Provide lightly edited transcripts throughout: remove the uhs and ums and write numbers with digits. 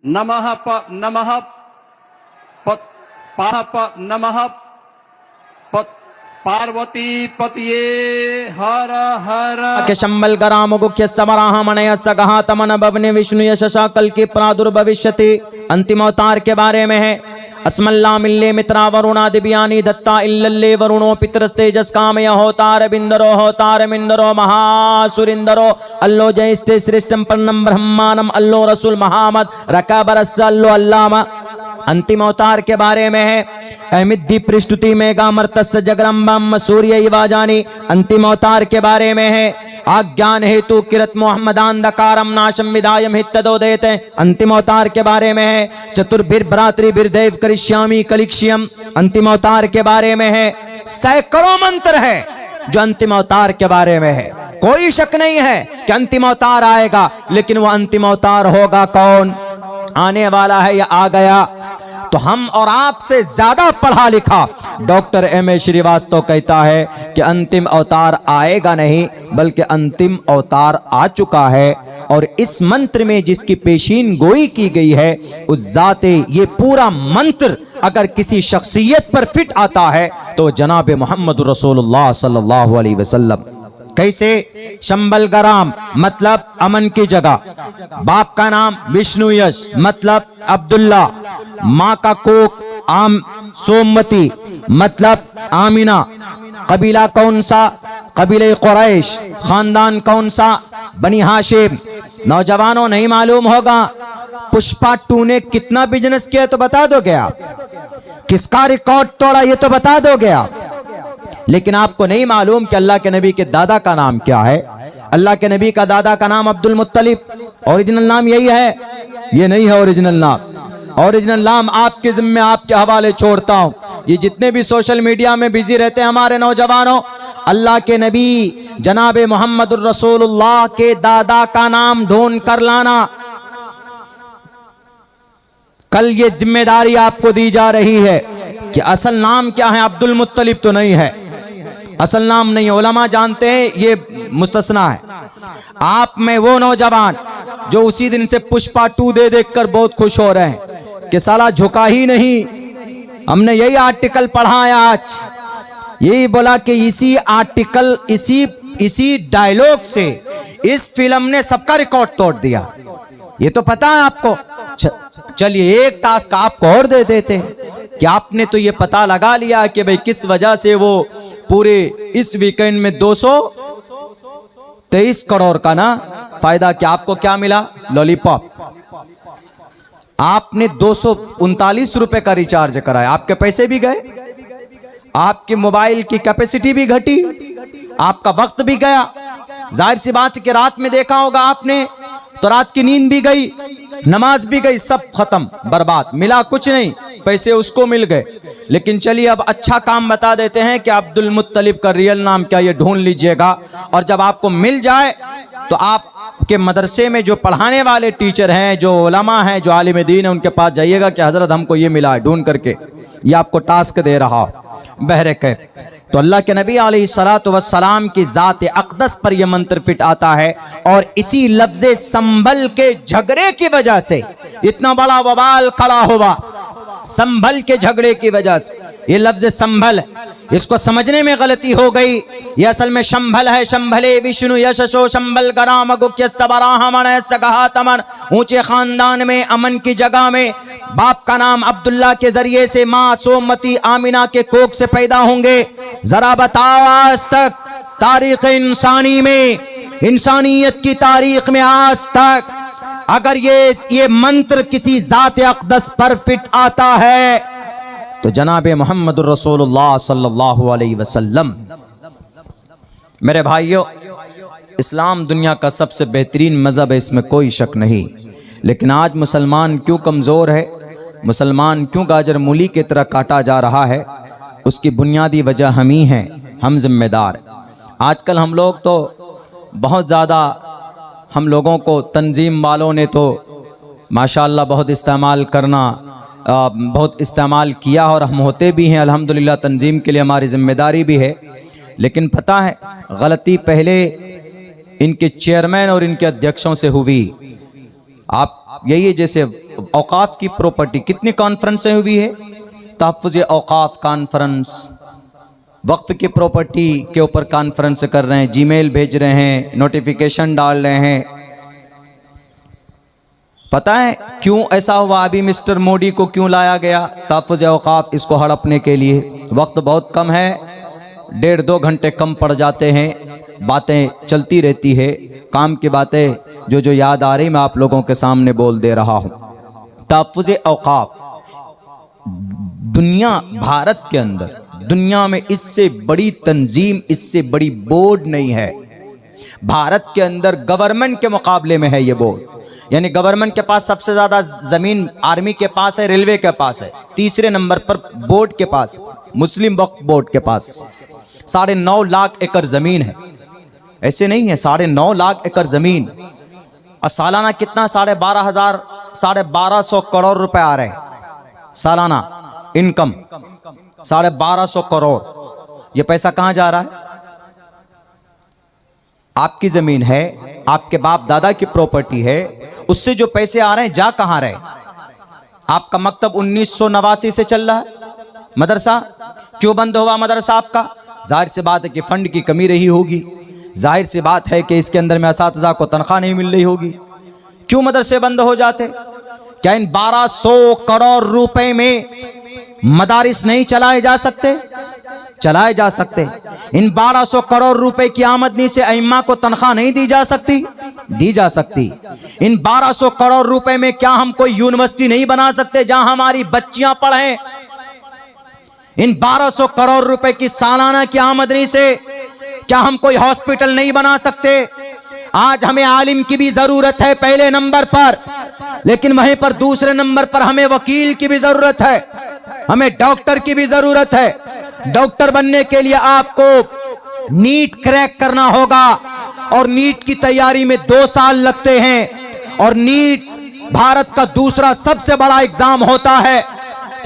नमः नमः नमः पार्वती पतिये हर हर के शंबल गराम गुख्य समराह मनय सगहा तमन भवने विष्णु यशा कल की प्रादुर्भविष्यति। अंतिम अवतार के बारे में है। अस्मल्ला मिल्ले मित्रा वरुणा दिव्यानी दत्ता इल्लल्ले वरुणो पितरस्तेजस कामय होतार बिंदरो होतार मिंदरो महासुरिंदरो अल्लो जयस्ते श्रेष्ठम पन्नम ब्रह्मानम अल्लो रसूल महामद रकाबरस अल्लो अल्लामा। अंतिम अवतार के बारे में है। अहमिद्दी पृष्ठुति मेगा मर्तस्य जगरम्बम सूर्य इवाजानी। अंतिम अवतार के बारे में है। आज्ञान हेतु किरत मोहम्मदान दकारम नाशम विदायम हितदो देते। अंतिम अवतार के बारे में है। चतुर्भिर भ्रातृभिर्देव करिष्यामि कलिक्ष्यम। अंतिम अवतार के बारे में है। सैकड़ों मंत्र है जो अंतिम अवतार के बारे में है। कोई शक नहीं है कि अंतिम अवतार आएगा, लेकिन वह अंतिम अवतार होगा कौन, आने वाला है या आ गया। तो हम और आपसे ज्यादा पढ़ा लिखा डॉक्टर M.A. श्रीवास्तव कहता है कि अंतिम अवतार आएगा नहीं, बल्कि अंतिम अवतार आ चुका है। और इस मंत्र में जिसकी पेशीन गोई की गई है उस जाते ये पूरा मंत्र अगर किसी शख्सियत पर फिट आता है तो जनाब मोहम्मद रसूलुल्लाह सल्लल्लाहु अलैहि वसल्लम। कैसे? शंबल गराम मतलब अमन की जगह, बाप का नाम विष्णु यश मतलब अब्दुल्ला, माँ का कोक आम सोमवती मतलब आमिना। कबीला कौन सा? कबीले कुरैश। खानदान कौन सा? बनी हाशिम। नौजवानों नहीं मालूम होगा पुष्पा 2 ने कितना बिजनेस किया तो बता दोगे आप, किसका रिकॉर्ड तोड़ा ये तो बता दोगे आप। लेकिन आपको नहीं मालूम कि अल्लाह के नबी के दादा का नाम क्या है। अल्लाह के नबी का दादा का नाम अब्दुल मुत्तलिब। ओरिजिनल नाम यही है? ये नहीं है ओरिजिनल नाम। ओरिजिनल नाम आपके जिम्मे आपके हवाले छोड़ता हूं। ये जितने भी सोशल मीडिया में बिजी रहते हैं हमारे नौजवानों, अल्लाह के नबी जनाब मोहम्मद रसूलुल्लाह के दादा का नाम ढूंढ कर लाना। कल ये जिम्मेदारी आपको दी जा रही है कि असल नाम क्या है। अब्दुल मुत्तलिब तो नहीं है, असल नाम नहीं है। उलमा जानते हैं ये मुस्तस्ना है। आप में वो नौजवान जो उसी दिन से पुष्पा 2 दे देखकर बहुत खुश हो रहे हैं कि साला झुका ही नहीं। हमने यही आर्टिकल पढ़ा है आज, यही बोला कि इसी आर्टिकल इसी डायलॉग से इस फिल्म ने सबका रिकॉर्ड तोड़ दिया। ये तो पता है आपको। चलिए एक टास्क आपको और दे देते कि आपने तो ये पता लगा लिया कि भाई किस वजह से वो पूरे इस वीकेंड में 223 करोड़ का ना फायदा। क्या आपको क्या मिला? लॉलीपॉप। आपने 239 रुपए का रिचार्ज कराया, आपके पैसे भी गए, आपके मोबाइल की कैपेसिटी भी घटी, आपका वक्त भी गया। जाहिर सी बात है कि रात में देखा होगा आपने तो रात की नींद भी गई, नमाज भी गई, सब खत्म, बर्बाद, मिला कुछ नहीं, पैसे उसको मिल गए। लेकिन चलिए अब अच्छा काम बता देते हैं कि अब्दुल मुत्तलिब का रियल नाम क्या, ये ढूंढ लीजिएगा। और जब आपको मिल जाए तो आपके मदरसे में जो पढ़ाने वाले टीचर हैं, जो उलमा हैं, जो आलिम दीन है, उनके पास जाइएगा कि हजरत हमको ये मिला है ढूंढ करके, ये आपको टास्क दे रहा हो बहरे के। तो अल्लाह के नबी अलैहिस्सलातु वस्सलाम की जात अक़दस पर यह मंत्र फिट आता है। और इसी लफ्ज़े संभल के झगड़े की वजह से इतना बड़ा वबाल खड़ा हुआ। संभल के झगड़े की वजह से ये लफ्ज़ संभल, इसको समझने में गलती हो गई। ये असल में शंभल है। शंभले विष्णु यशो शंभल गराम गुख्य सबराहमन सगहा तमन। ऊंचे खानदान में, अमन की जगह में, बाप का नाम अब्दुल्ला के जरिए से माँ सोमवती आमिना के कोख से पैदा होंगे। जरा बताओ आज तक तारीख इंसानी में, इंसानियत की तारीख में आज तक अगर ये मंत्र किसी जात अक़दस पर फिट आता है तो जनाब मोहम्मद रसूलुल्लाह सल्लल्लाहु अलैहि वसल्लम। मेरे भाइयों, इस्लाम दुनिया का सबसे बेहतरीन मज़हब है, इसमें कोई शक नहीं। लेकिन आज मुसलमान क्यों कमज़ोर है, मुसलमान क्यों गाजर मूली की तरह काटा जा रहा है, उसकी बुनियादी वजह हम ही हैं, हम जिम्मेदार। आजकल हम लोग तो बहुत ज़्यादा, हम लोगों को तंजीम वालों ने तो माशाअल्लाह बहुत इस्तेमाल किया और हम होते भी हैं अल्हम्दुलिल्लाह। तंजीम के लिए हमारी जिम्मेदारी भी है। लेकिन पता है गलती पहले इनके चेयरमैन और इनके अध्यक्षों से हुई। आप यही जैसे औकाफ की प्रॉपर्टी, कितनी कॉन्फ्रेंसें हुई है, तहफ़्फ़ुज़ औकाफ कॉन्फ्रेंस, वक्फ की प्रॉपर्टी के ऊपर कॉन्फ्रेंस कर रहे हैं, जीमेल भेज रहे हैं, नोटिफिकेशन डाल रहे हैं। पता है क्यों ऐसा हुआ? अभी मिस्टर मोदी को क्यों लाया गया तहफ़्फ़ुज़ औकाफ इसको हड़पने के लिए? वक्त बहुत कम है, 1.5-2 घंटे कम पड़ जाते हैं, बातें चलती रहती है, काम की बातें जो याद आ रही मैं आप लोगों के सामने बोल दे रहा हूँ। तहफ़्फ़ुज़ औकाफ दुनिया, भारत के अंदर, दुनिया में इससे बड़ी तंजीम, इससे बड़ी बोर्ड नहीं है। भारत के अंदर गवर्नमेंट के मुकाबले में है ये बोर्ड, यानी गवर्नमेंट के पास सबसे ज्यादा जमीन आर्मी के पास है, रेलवे के पास है, तीसरे नंबर पर बोर्ड के पास, मुस्लिम वक्फ बोर्ड के पास 9.5 लाख एकड़ जमीन है। ऐसे नहीं है, 9.5 लाख एकड़ जमीन और सालाना कितना 12,500 करोड़ रुपए आ रहे हैं सालाना इनकम, 1250 करोड़। ये पैसा कहां जा रहा है? आपकी जमीन है, आपके बाप दादा की प्रॉपर्टी है, उससे जो पैसे आ रहे हैं जा कहां रहे? आपका मकतब 1989 से चल रहा है, मदरसा क्यों बंद हुआ मदरसा आपका? जाहिर सी बात है कि फंड की कमी रही होगी, जाहिर सी बात है कि इसके अंदर में असातिज़ा को तनख्वाह नहीं मिल रही होगी। क्यों मदरसे बंद हो जाते? क्या इन 1200 करोड़ रुपए में मदारिस नहीं चलाए जा सकते? चलाए जा सकते। इन 1200 करोड़ रुपए की आमदनी से अइम्मा को तनख्वाह नहीं दी जा सकती? दी जा सकती। इन 1200 करोड़ रुपए में क्या हम कोई यूनिवर्सिटी नहीं बना सकते जहां हमारी बच्चियां पढ़ें? इन 1200 करोड़ रुपए की सालाना की आमदनी से क्या हम कोई हॉस्पिटल नहीं बना सकते? आज हमें आलिम की भी जरूरत है पहले नंबर पर, लेकिन वहीं पर दूसरे नंबर पर हमें वकील की भी जरूरत है, हमें डॉक्टर की भी जरूरत है। डॉक्टर बनने के लिए आपको नीट क्रैक करना होगा और नीट की तैयारी में 2 साल लगते हैं, और नीट भारत का दूसरा सबसे बड़ा एग्जाम होता है।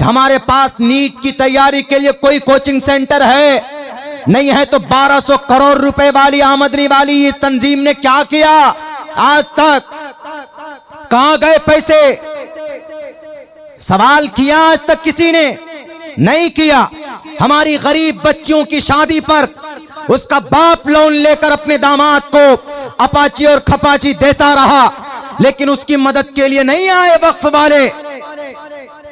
हमारे पास नीट की तैयारी के लिए कोई कोचिंग सेंटर है नहीं है, तो 1200 करोड़ रुपए वाली आमदनी वाली ये तंजीम ने क्या किया आज तक? कहां गए पैसे? सवाल किया आज तक किसी ने? नहीं किया। हमारी गरीब बच्चियों की शादी पर उसका बाप लोन लेकर अपने दामाद को अपाची और खपाची देता रहा, लेकिन उसकी मदद के लिए नहीं आए वक्फ वाले।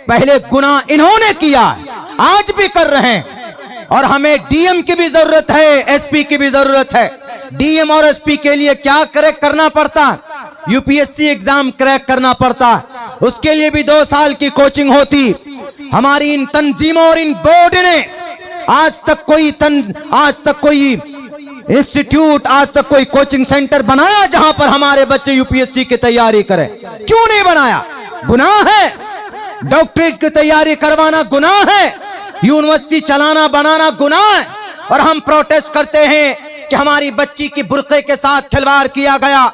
पहले गुनाह इन्होंने किया, आज भी कर रहे हैं, और हमें डीएम की भी जरूरत है, एसपी की भी जरूरत है। डीएम और एसपी के लिए क्या क्रैक करना पड़ता? यूपीएससी एग्जाम क्रैक करना पड़ता, उसके लिए भी 2 साल की कोचिंग होती। हमारी इन तंजीमों और इन बोर्ड ने आज तक कोई इंस्टीट्यूट, आज तक कोई कोचिंग सेंटर बनाया जहां पर हमारे बच्चे यूपीएससी की तैयारी करें? क्यों नहीं बनाया? गुनाह है। डॉक्टरेट की तैयारी करवाना गुनाह है, यूनिवर्सिटी चलाना बनाना गुनाह है, और हम प्रोटेस्ट करते हैं कि हमारी बच्ची की बुर्के के साथ खिलवाड़ किया गया।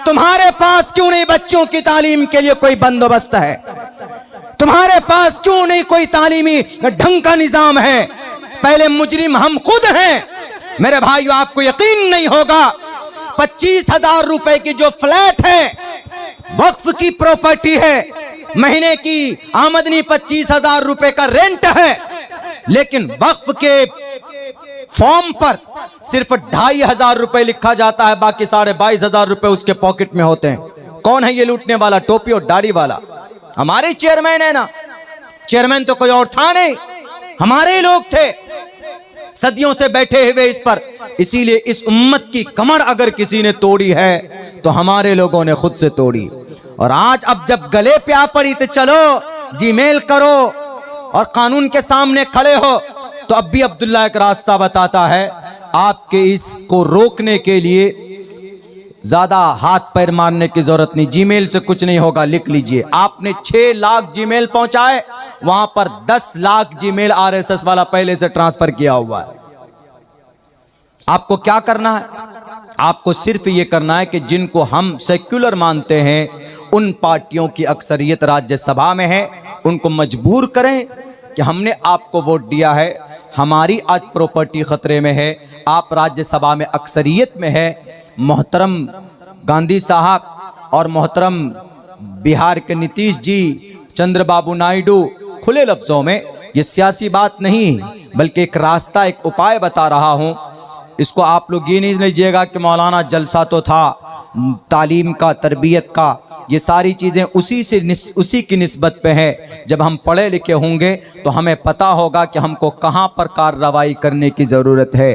तुम्हारे पास क्यों नहीं बच्चों की तालीम के लिए कोई बंदोबस्त है? तुम्हारे पास क्यों नहीं कोई तालीमी ढंग का निजाम है? पहले मुजरिम हम खुद हैं मेरे भाइयों। आपको यकीन नहीं होगा, 25,000 रुपए की जो फ्लैट है वक्फ की प्रॉपर्टी है, महीने की आमदनी 25,000 रुपए का रेंट है, लेकिन वक्फ के फॉर्म पर सिर्फ 2,500 रुपए लिखा जाता है, बाकी 22,500 रुपए उसके पॉकेट में होते हैं। कौन है ये लूटने वाला? टोपी और दाढ़ी वाला हमारे चेयरमैन है ना। चेयरमैन तो कोई और था नहीं, हमारे ही लोग थे सदियों से बैठे हुए इस पर। इसीलिए इस उम्मत की कमर अगर किसी ने तोड़ी है तो हमारे लोगों ने खुद से तोड़ी। और आज अब जब गले पे आ पड़ी तो चलो जीमेल करो और कानून के सामने खड़े हो, तो अब भी अब्दुल्ला एक रास्ता बताता है आपके इसको रोकने के लिए ज्यादा हाथ पैर मारने की जरूरत नहीं, जीमेल से कुछ नहीं होगा। लिख लीजिए, आपने 6 लाख जीमेल पहुंचाए, वहां पर 10 लाख जीमेल आरएसएस वाला पहले से ट्रांसफर किया हुआ है। आपको क्या करना है? आपको सिर्फ ये करना है कि जिनको हम सेक्युलर मानते हैं उन पार्टियों की अक्सरियत राज्यसभा में है, उनको मजबूर करें कि हमने आपको वोट दिया है, हमारी आज प्रॉपर्टी खतरे में है, आप राज्यसभा में अक्सरियत में है। मोहतरम गांधी साहब और मोहतरम बिहार के नीतीश जी, चंद्रबाबू नायडू, खुले लफ्जों में ये सियासी बात नहीं बल्कि एक रास्ता, एक उपाय बता रहा हूँ। इसको आप लोग ये नहीं लीजिएगा कि मौलाना जलसा तो था तालीम का, तरबियत का, ये सारी चीज़ें उसी की निस्बत पे है। जब हम पढ़े लिखे होंगे तो हमें पता होगा कि हमको कहाँ पर कार्रवाई करने की ज़रूरत है,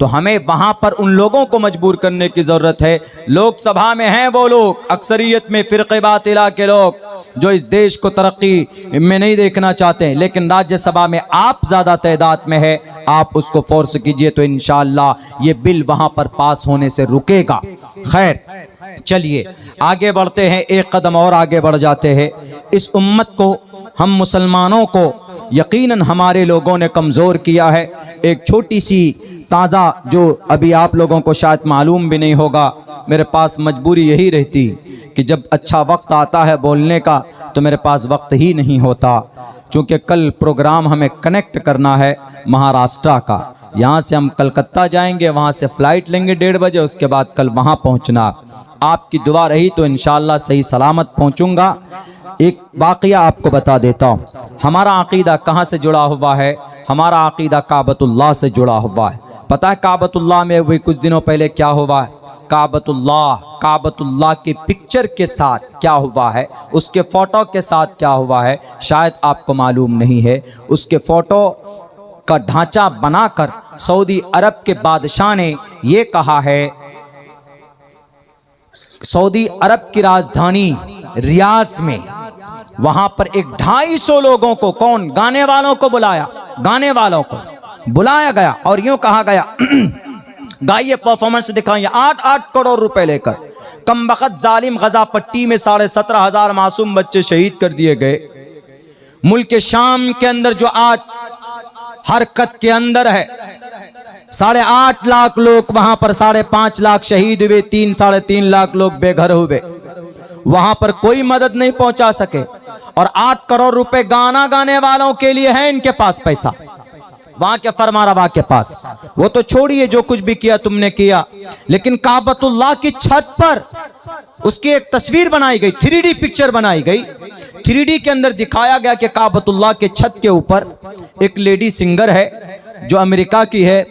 तो हमें वहाँ पर उन लोगों को मजबूर करने की ज़रूरत है। लोकसभा में हैं वो लोग, अक्सरियत में फ़िरक़े बातिला के लोग जो इस देश को तरक्की में नहीं देखना चाहते हैं, लेकिन राज्यसभा में आप ज़्यादा तादाद में है, आप उसको फोर्स कीजिए तो इंशाअल्लाह ये बिल वहाँ पर पास होने से रुकेगा। खैर चलिए आगे बढ़ते हैं, एक कदम और आगे बढ़ जाते हैं। इस उम्मत को, हम मुसलमानों को यकीनन हमारे लोगों ने कमज़ोर किया है। एक छोटी सी ताज़ा, जो अभी आप लोगों को शायद मालूम भी नहीं होगा, मेरे पास मजबूरी यही रहती कि जब अच्छा वक्त आता है बोलने का तो मेरे पास वक्त ही नहीं होता, चूँकि कल प्रोग्राम हमें कनेक्ट करना है महाराष्ट्र का। यहाँ से हम कलकत्ता जाएंगे, वहाँ से फ़्लाइट लेंगे 1:30 बजे, उसके बाद कल वहाँ पहुँचना। आपकी दुआ रही तो इंशाअल्लाह सही सलामत पहुँचूँगा। एक वाक़या आपको बता देता हूँ, हमारा अक़ीदा कहाँ से जुड़ा हुआ है। हमारा अक़ीदा काबतुल्लाह से जुड़ा हुआ है। पता है काबतुल्लाह में भी कुछ दिनों पहले क्या हुआ है? काबतुल्लाह के पिक्चर के साथ क्या हुआ है, उसके फ़ोटो के साथ क्या हुआ है, शायद आपको मालूम नहीं है। उसके फ़ोटो का ढांचा बनाकर सऊदी अरब के बादशाह ने ये कहा है, सऊदी अरब की राजधानी रियाज में वहां पर एक 250 लोगों को, कौन, गाने वालों को बुलाया, गाने वालों को बुलाया गया और यूं कहा गया गाइए, परफॉर्मेंस दिखाइए, 8-8 करोड़ रुपए लेकर। कम वक़्त जालिम गजा पट्टी में 17,500 मासूम बच्चे शहीद कर दिए गए। मुल्क शाम के अंदर जो आज हरकत के अंदर है, 8.5 लाख लोग वहां पर, 5.5 लाख शहीद हुए, 3-3.5 लाख लोग बेघर हुए। वहां पर कोई मदद नहीं पहुंचा सके और 8 करोड़ रुपए गाना गाने वालों के लिए है इनके पास पैसा, वहां के फरमारवा के पास। वो तो छोड़िए जो कुछ भी किया तुमने किया, लेकिन काबतुल्लाह की छत पर उसकी एक तस्वीर बनाई गई, 3D पिक्चर बनाई गई। 3D के अंदर दिखाया गया कि काबतुल्लाह के छत के ऊपर एक लेडी सिंगर है जो अमेरिका की है,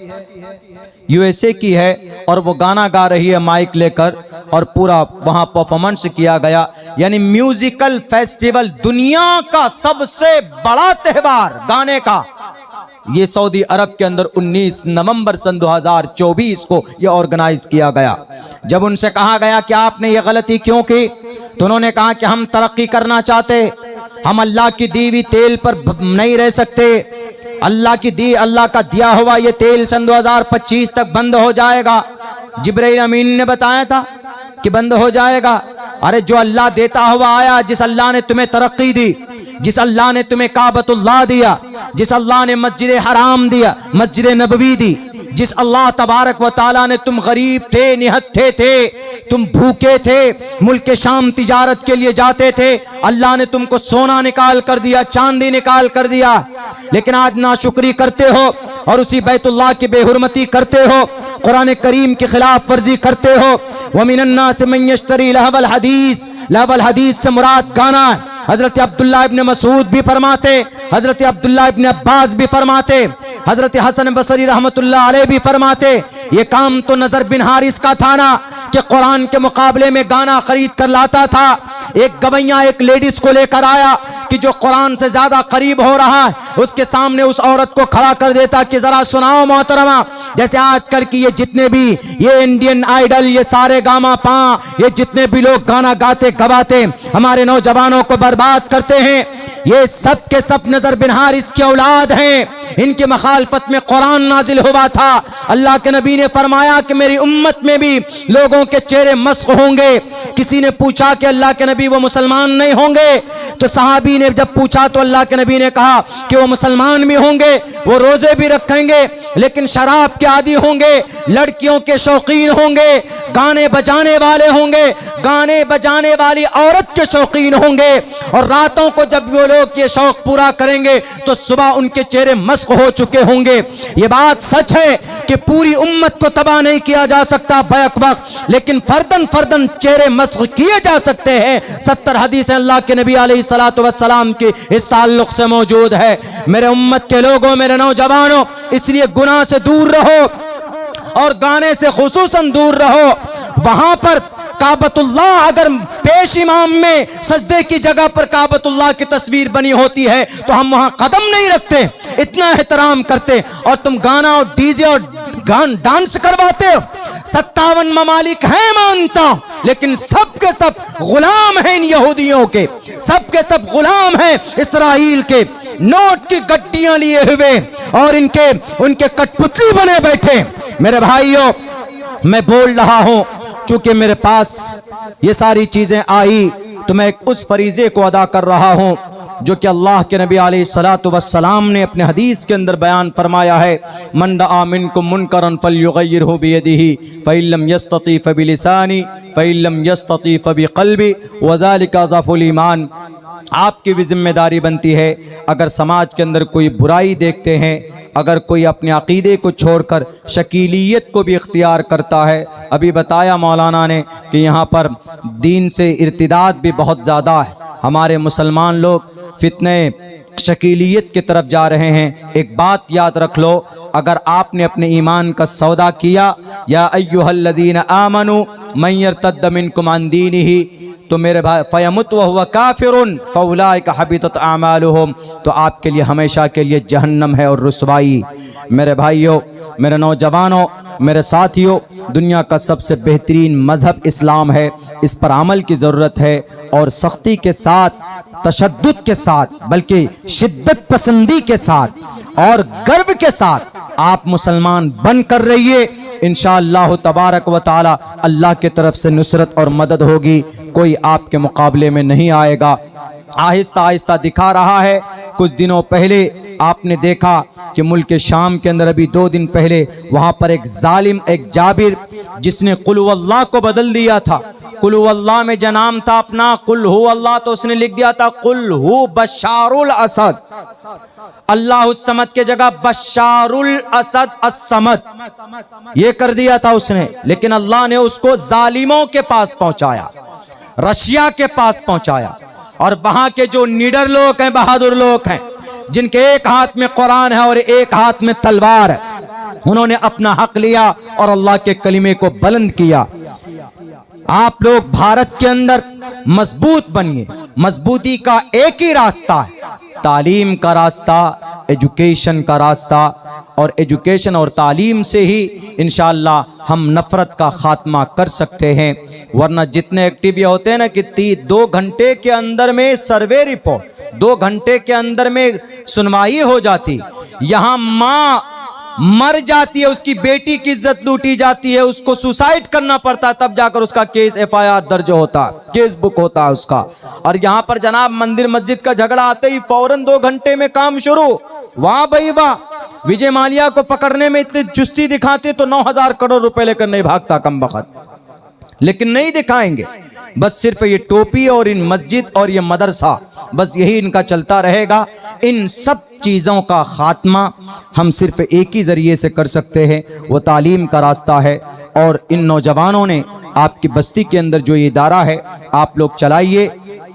USA की है, और वो गाना गा रही है माइक लेकर, और पूरा वहां परफॉर्मेंस किया गया। यानी म्यूजिकल फेस्टिवल, दुनिया का सबसे बड़ा त्यौहार गाने का, ये सऊदी अरब के अंदर 19 नवंबर सन 2024 को ये ऑर्गेनाइज किया गया। जब उनसे कहा गया कि आपने ये गलती क्यों की, तो उन्होंने कहा कि हम तरक्की करना चाहते, हम अल्लाह की दी हुई तेल पर नहीं रह सकते। अल्लाह का दिया हुआ ये तेल सन 2025 तक बंद हो जाएगा। जिब्राइल अमीन ने बताया था कि बंद हो जाएगा। अरे जो अल्लाह देता हुआ आया, जिस अल्लाह ने तुम्हें तरक्की दी, जिस अल्लाह ने तुम्हें काबतुल्लाह दिया, जिस अल्लाह ने मस्जिद हराम दिया, मस्जिद नबवी दी, जिस अल्लाह तबारक व ताला ने, तुम गरीब थे, निहत्थे थे, तुम भूखे थे, मुल्क शाम तिजारत के लिए जाते थे, अल्लाह ने तुमको सोना निकाल कर दिया, चांदी निकाल कर दिया, लेकिन आज नाशुक्री करते हो और उसी बैतुल्लाह की बेहुरमती करते हो, कुरान करीम की खिलाफ वर्जी करते हो। वमिनन्नास मन यश्तरी लहवल हदीस, लहवल हदीस से मुराद गाना है। हजरत अब्दुल्लाह इब्न मसूद भी फरमाते, हजरत अब्दुल्लाह इब्न अब्बास भी फरमाते, हजरत हसन बसरी रहमतुल्लाह अलैह भी फरमाते, ये काम तो नजर बिन हारिस का था ना, कि कुरान के मुकाबले में गाना खरीद कर लाता था। एक गवैया एक लेडीज को लेकर आया कि जो कुरान से ज्यादा करीब हो रहा है, उसके सामने उस औरत को खड़ा कर देता कि जरा सुनाओ मोहतरमा। जैसे आजकल की ये जितने भी ये इंडियन आइडल, ये सारे गामा पा, ये जितने भी लोग गाना गाते गवाते हमारे नौजवानों को बर्बाद करते हैं, ये सब के सब नजर बिन हारिस की औलाद हैं। इनकी मखालफत में कुरान नाजिल हुआ था। अल्लाह के नबी ने फरमाया कि मेरी उम्मत में भी लोगों के चेहरे मस्क होंगे। किसी ने पूछा कि अल्लाह के नबी वो मुसलमान नहीं होंगे? तो सहाबी ने जब पूछा तो अल्लाह के नबी ने कहा कि वो मुसलमान भी होंगे, वो रोजे भी रखेंगे, लेकिन शराब के आदी होंगे, लड़कियों के शौकीन होंगे, गाने बजाने वाले होंगे, गाने बजाने वाली औरत के शौकीन होंगे, और रातों को जब वो लोग ये शौक पूरा करेंगे तो सुबह उनके चेहरे मस्क हो चुके होंगे। ये बात सच है। कि पूरी उम्मत को तबाह नहीं किया जा सकता बैक वक्त, लेकिन फर्दन फर्दन चेहरे मस्ख किए जा सकते हैं। 70 हदीसें अल्लाह के नबी अलैहिस्सलातु वस्सलाम की इस ताल्लुक से मौजूद है। मेरे उम्मत के लोगों, मेरे नौजवानों, इसलिए गुनाह से दूर रहो और गाने से खुसूसन दूर रहो। वहां पर काबतुल्लाह अगर पेश इमाम में सजदे की जगह पर काबतुल्लाह की तस्वीर बनी होती है तो हम वहां कदम नहीं रखते, इतना एहतराम करते, और तुम गाना और डीजे और डांस करवाते हो। 57 ममालिक हैं मानता, लेकिन सब के सब गुलाम हैं इन यहूदियों के, सब के सब गुलाम हैं इसराइल के। नोट की गड्डियां लिए हुए और उनके कठपुतली बने बैठे। मेरे भाइयों, मैं बोल रहा हूं, चूंकि मेरे पास ये सारी चीजें आई तो मैं उस फरीजे को अदा कर रहा हूं जो कि अल्लाह के नबी अलैहिस्सलातु वस्सलाम ने अपने हदीस के अंदर बयान फरमाया है। मन रआ मिनकुम मुनकरन फल्युगय्यिरहु बियदिही फइल्लम यस्तती फबिलिसानी फइल्लम यस्तती फबिक़ल्बी वज़ालिका अज़अफ़ुल ईमान। आपकी भी जिम्मेदारी बनती है, अगर समाज के अंदर कोई बुराई देखते हैं, अगर कोई अपने अकीदे को छोड़कर शकीलियत को भी इख्तियार करता है। अभी बताया मौलाना ने कि यहाँ पर दीन से इर्तिदाद भी बहुत ज़्यादा है, हमारे मुसलमान लोग फितने शकीलियत की तरफ जा रहे हैं। एक बात याद रख लो, अगर आपने अपने ईमान का सौदा किया, या अय्युहल्लज़ीना आमनू मन यर्तद्द मिनकुम अन दीनिही, तो मेरे भाई फयमुत व हुवा काफिरुन फउलाइका हबितत आमालुहुम, तो आपके लिए हमेशा के लिए जहन्नम है और रुसवाई। मेरे भाइयों, मेरे नौजवानों, मेरे साथियों, दुनिया का सबसे बेहतरीन मज़हब इस्लाम है। इस पर अमल की ज़रूरत है और सख्ती के साथ, तशद्दुद के साथ, बल्कि शिद्दत पसंदी के साथ और गर्व के साथ आप मुसलमान बन कर रहिए। इंशाअल्लाह तबारक व तआला अल्लाह की तरफ से नुसरत और मदद होगी, कोई आपके मुकाबले में नहीं आएगा। आहिस्ता आहिस्ता दिखा रहा है। कुछ दिनों पहले आपने देखा कि मुल्क शाम के अंदर, अभी 2 दिन पहले, वहां पर एक जालिम, एक जाबिर, जिसने कुल हु अल्लाह को बदल दिया था। कुल हु अल्लाह में जनाम था अपना कुल हु अल्लाह, तो उसने लिख दिया था कुल हु बशारुल असद, अल्लाह उस समद के जगह बशारुल असद असमद, ये कर दिया था उसने। लेकिन अल्लाह ने उसको जालिमों के पास पहुंचाया, रशिया के पास पहुंचाया, और वहां के जो निडर लोग हैं, बहादुर लोग हैं, जिनके एक हाथ में कुरान है और एक हाथ में तलवार है, उन्होंने अपना हक लिया और अल्लाह के कलिमे को बुलंद किया। आप लोग भारत के अंदर मजबूत बनिए। मजबूती का एक ही रास्ता है, तालीम का रास्ता, एजुकेशन का रास्ता, और एजुकेशन और तालीम से ही इंशाअल्लाह हम नफरत का खात्मा कर सकते हैं। वरना जितने एक्टिव होते हैं ना कि 2 घंटे के अंदर में सर्वे रिपोर्ट, 2 घंटे के अंदर में सुनवाई हो जाती, यहाँ माँ मर जाती है, उसकी बेटी की इज्जत लूटी जाती है, उसको सुसाइड करना पड़ता है, तब जाकर उसका केस FIR दर्ज होता है, केस बुक होता है उसका। और यहाँ पर जनाब मंदिर मस्जिद का झगड़ा आते ही फौरन 2 घंटे में काम शुरू। वाह भाई वाह, विजय माल्या को पकड़ने में इतनी चुस्ती दिखाते तो 9,000 करोड़ रुपए लेकर नहीं भागता कमबख्त, लेकिन नहीं दिखाएंगे। बस सिर्फ ये टोपी और इन मस्जिद और ये मदरसा, बस यही इनका चलता रहेगा। इन सब चीज़ों का खात्मा हम सिर्फ एक ही ज़रिए से कर सकते हैं, वो तालीम का रास्ता है। और इन नौजवानों ने आपकी बस्ती के अंदर जो ये इदारा है आप लोग चलाइए,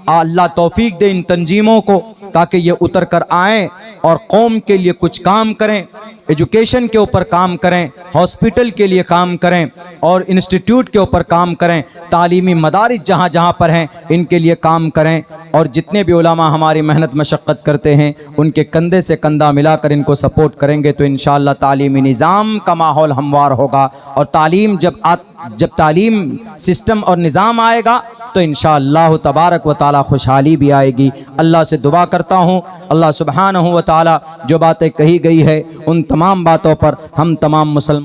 अल्लाह तौफीक दे इन तंजीमों को, ताकि ये उतर कर आएँ और कौम के लिए कुछ काम करें, एजुकेशन के ऊपर काम करें, हॉस्पिटल के लिए काम करें और इंस्टीट्यूट के ऊपर काम करें, तालीमी मदारिस जहाँ जहाँ पर हैं इनके लिए काम करें। और जितने भी उलमा हमारी मेहनत मशक्क़त करते हैं उनके कंधे से कंधा मिलाकर इनको सपोर्ट करेंगे तो इंशाअल्लाह तालीमी निज़ाम का माहौल हमवार होगा। और तालीम जब तालीम सिस्टम और निज़ाम आएगा तो इंशाअल्लाह तबारक व ताला खुशहाली भी आएगी। अल्लाह से दुआ करता हूँ, अल्लाह सुब्हानहू व ताला जो बातें कही गई है उन तमाम बातों पर हम तमाम मुसलमान